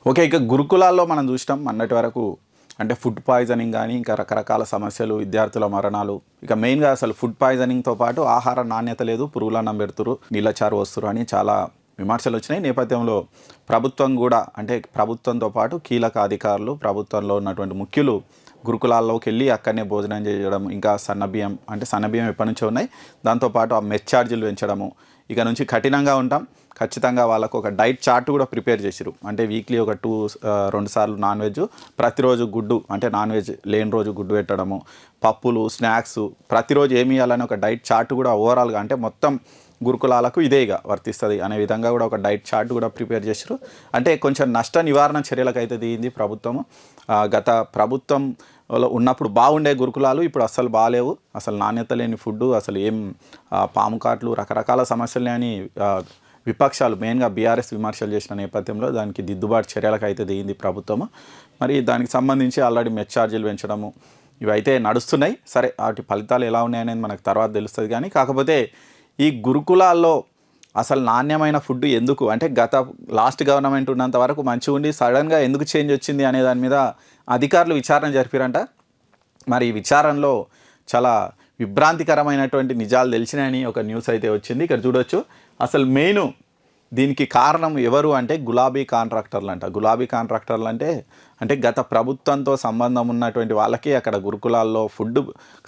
Okay. ఇక గురుకులాల్లో మనం చూసినాం మొన్నటి వరకు అంటే ఫుడ్ పాయిజనింగ్ కానీ ఇంకా రకరకాల సమస్యలు, విద్యార్థుల మరణాలు. ఇక మెయిన్గా అసలు ఫుడ్ పాయిజనింగ్తో పాటు ఆహార నాణ్యత లేదు, పురుగులన్నం పెడుతురు, నీళ్ళచారు వస్తురు అని చాలా విమర్శలు వచ్చినాయి. నేపథ్యంలో ప్రభుత్వం కూడా అంటే ప్రభుత్వంతో పాటు కీలక అధికారులు, ప్రభుత్వంలో ఉన్నటువంటి ముఖ్యులు గురుకులాల్లోకి వెళ్ళి అక్కడనే భోజనం చేయడం, ఇంకా సన్నబియ్యం అంటే సన్నబియ్యం ఎప్పటి నుంచో ఉన్నాయి, దాంతోపాటు ఆ మెస్ ఛార్జీలు పెంచడము, ఇక నుంచి కఠినంగా ఉంటాం, ఖచ్చితంగా వాళ్ళకు ఒక డైట్ చార్ట్ కూడా ప్రిపేర్ చేసిరు. అంటే వీక్లీ ఒక 2 సార్లు నాన్ వెజ్, ప్రతిరోజు గుడ్డు అంటే నాన్ వెజ్ లేని రోజు గుడ్డు పెట్టడము, పప్పులు, స్నాక్స్ ప్రతిరోజు ఏమి ఇవ్వాలని ఒక డైట్ చార్ట్ కూడా ఓవరాల్గా అంటే మొత్తం గురుకులాలకు ఇదేగా వర్తిస్తుంది అనే విధంగా కూడా ఒక డైట్ చార్ట్ కూడా ప్రిపేర్ చేసారు. అంటే కొంచెం నష్ట నివారణ చర్యలకు అయితే దిగింది ప్రభుత్వము. గత ప్రభుత్వం ఉన్నప్పుడు బాగుండే గురుకులాలు ఇప్పుడు అస్సలు బాగాలేవు, అసలు నాణ్యత లేని ఫుడ్డు, అసలు ఏం పాము కాట్లు, రకరకాల సమస్యలు అని విపక్షాలు మెయిన్గా బీఆర్ఎస్ విమర్శలు చేసిన నేపథ్యంలో దానికి దిద్దుబాటు చర్యలకు అయితే దిగింది ప్రభుత్వము. మరి దానికి సంబంధించి ఆల్రెడీ మెస్ ఛార్జీలు పెంచడము ఇవైతే నడుస్తున్నాయి. సరే, వాటి ఫలితాలు ఎలా ఉన్నాయనేది మనకు తర్వాత తెలుస్తుంది. కానీ కాకపోతే ఈ గురుకులాల్లో అసలు నాణ్యమైన ఫుడ్ ఎందుకు అంటే లాస్ట్ గవర్నమెంట్ ఉన్నంత వరకు మంచిగా ఉండి సడన్గా ఎందుకు చేంజ్ వచ్చింది అనే దాని మీద అధికారులు విచారణ జరిపారంట. మరి ఈ విచారణలో చాలా విభ్రాంతికరమైనటువంటి నిజాలు తెలిసినాయని ఒక న్యూస్ అయితే వచ్చింది. ఇక్కడ చూడొచ్చు. అసలు మెయిన్ దీనికి కారణం ఎవరు అంటే గులాబీ కాంట్రాక్టర్లు అంట. గులాబీ కాంట్రాక్టర్లు అంటే గత ప్రభుత్వంతో సంబంధం ఉన్నటువంటి వాళ్ళకి అక్కడ గురుకులాల్లో ఫుడ్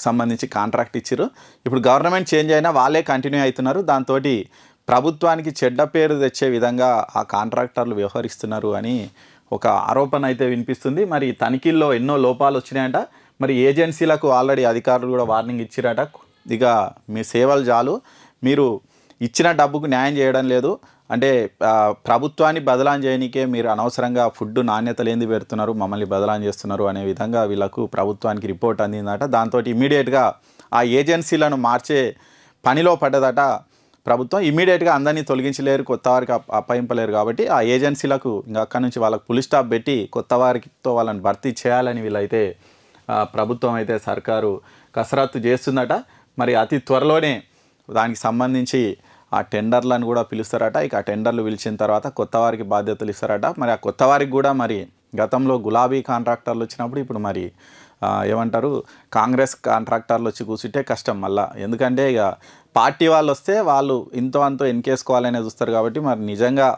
సంబంధించి కాంట్రాక్ట్ ఇచ్చారు. ఇప్పుడు గవర్నమెంట్ చేంజ్ అయినా వాళ్ళే కంటిన్యూ అవుతున్నారు. దాంతో ప్రభుత్వానికి చెడ్డ పేరు తెచ్చే విధంగా ఆ కాంట్రాక్టర్లు వ్యవహరిస్తున్నారు అని ఒక ఆరోపణ అయితే వినిపిస్తుంది. మరి తనిఖీల్లో ఎన్నో లోపాలు వచ్చినాయంట. మరి ఏజెన్సీలకు ఆల్రెడీ అధికారులు కూడా వార్నింగ్ ఇచ్చిరట. ఇక మీ సేవలు చాలు, మీరు ఇచ్చిన డబ్బుకు న్యాయం చేయడం లేదు, అంటే ప్రభుత్వాన్ని బదలాం చేయనికే మీరు అనవసరంగా ఫుడ్ నాణ్యత లేనిది పెడుతున్నారు, మమ్మల్ని బదలాం చేస్తున్నారు అనే విధంగా వీళ్ళకు ప్రభుత్వానికి రిపోర్ట్ అందిందట. దాంతో ఇమీడియట్గా ఆ ఏజెన్సీలను మార్చే పనిలో పడ్డదట ప్రభుత్వం. ఇమీడియట్గా అందరినీ తొలగించలేరు, కొత్త వారికి అప్పయింపలేరు. కాబట్టి ఆ ఏజెన్సీలకు ఇంకా అక్కడి నుంచి వాళ్ళకు పులి స్టాప్ పెట్టి కొత్త వారితో వాళ్ళని భర్తీ చేయాలని వీళ్ళైతే ప్రభుత్వం అయితే సర్కారు కసరత్తు చేస్తుందట. మరి అతి త్వరలోనే దానికి సంబంధించి ఆ టెండర్లను కూడా పిలుస్తారట. ఇక ఆ టెండర్లు పిలిచిన తర్వాత కొత్త వారికి బాధ్యతలు ఇస్తారట. మరి ఆ కొత్త వారికి కూడా మరి గతంలో గులాబీ కాంట్రాక్టర్లు వచ్చినప్పుడు ఇప్పుడు మరి ఏమంటారు కాంగ్రెస్ కాంట్రాక్టర్లు వచ్చి కూర్చుంటే కష్టం మళ్ళా. ఎందుకంటే ఇక పార్టీ వాళ్ళు వస్తే వాళ్ళు ఇంతో అంతో ఎన్కేసుకోవాలనే చూస్తారు. కాబట్టి మరి నిజంగా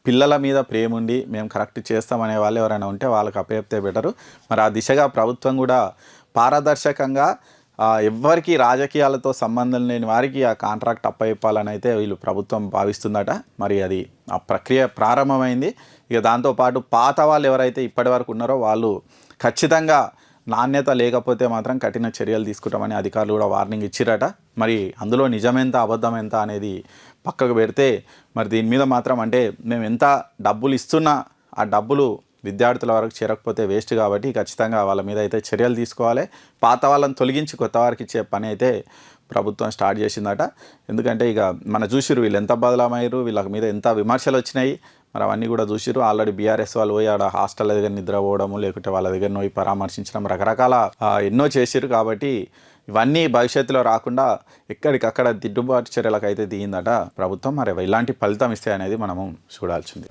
పిల్లల మీద ప్రేమ ఉండి మేము కరెక్ట్ చేస్తామనే వాళ్ళు ఎవరైనా ఉంటే వాళ్ళకి అప్పచెప్తే బెటరు. మరి ఆ దిశగా ప్రభుత్వం కూడా పారదర్శకంగా ఎవ్వరికి రాజకీయాలతో సంబంధం లేని వారికి ఆ కాంట్రాక్ట్ అప్పచెప్పాలని అయితే వీళ్ళు ప్రభుత్వం భావిస్తుందట. మరి అది ఆ ప్రక్రియ ప్రారంభమైంది. ఇక దాంతోపాటు పాత వాళ్ళు ఎవరైతే ఇప్పటి వరకు ఉన్నారో వాళ్ళు ఖచ్చితంగా నాణ్యత లేకపోతే మాత్రం కఠిన చర్యలు తీసుకుంటామని అధికారులు కూడా వార్నింగ్ ఇచ్చిరట. మరి అందులో నిజమెంత అబద్ధం ఎంత అనేది పక్కకు పెడితే మరి దీని మీద మాత్రం అంటే మేము ఎంత డబ్బులు ఇస్తున్నా ఆ డబ్బులు విద్యార్థుల వరకు చేరకపోతే వేస్ట్. కాబట్టి ఖచ్చితంగా వాళ్ళ మీద అయితే చర్యలు తీసుకోవాలి. పాత వాళ్ళని తొలగించి కొత్త వారికి ఇచ్చే పని అయితే ప్రభుత్వం స్టార్ట్ చేసిందట. ఎందుకంటే ఇక మన చూసిరు వీళ్ళు ఎంత బదలమయ్యారు, వీళ్ళ మీద ఎంత విమర్శలు వచ్చినాయి, మరి అవన్నీ కూడా చూసిరు. ఆల్రెడీ బీఆర్ఎస్ వాళ్ళు పోయి ఆడ హాస్టల్ దగ్గర నిద్రపోవడము, లేకుంటే వాళ్ళ దగ్గర పోయి పరామర్శించడం, రకరకాల ఎన్నో చేసిరు. కాబట్టి ఇవన్నీ భవిష్యత్తులో రాకుండా ఎక్కడికక్కడ దిద్దుబాటు చర్యలకు అయితే దిగిందట ప్రభుత్వం. మరి ఇలాంటి ఫలితం ఇస్తాయి అనేది మనము చూడాల్సింది.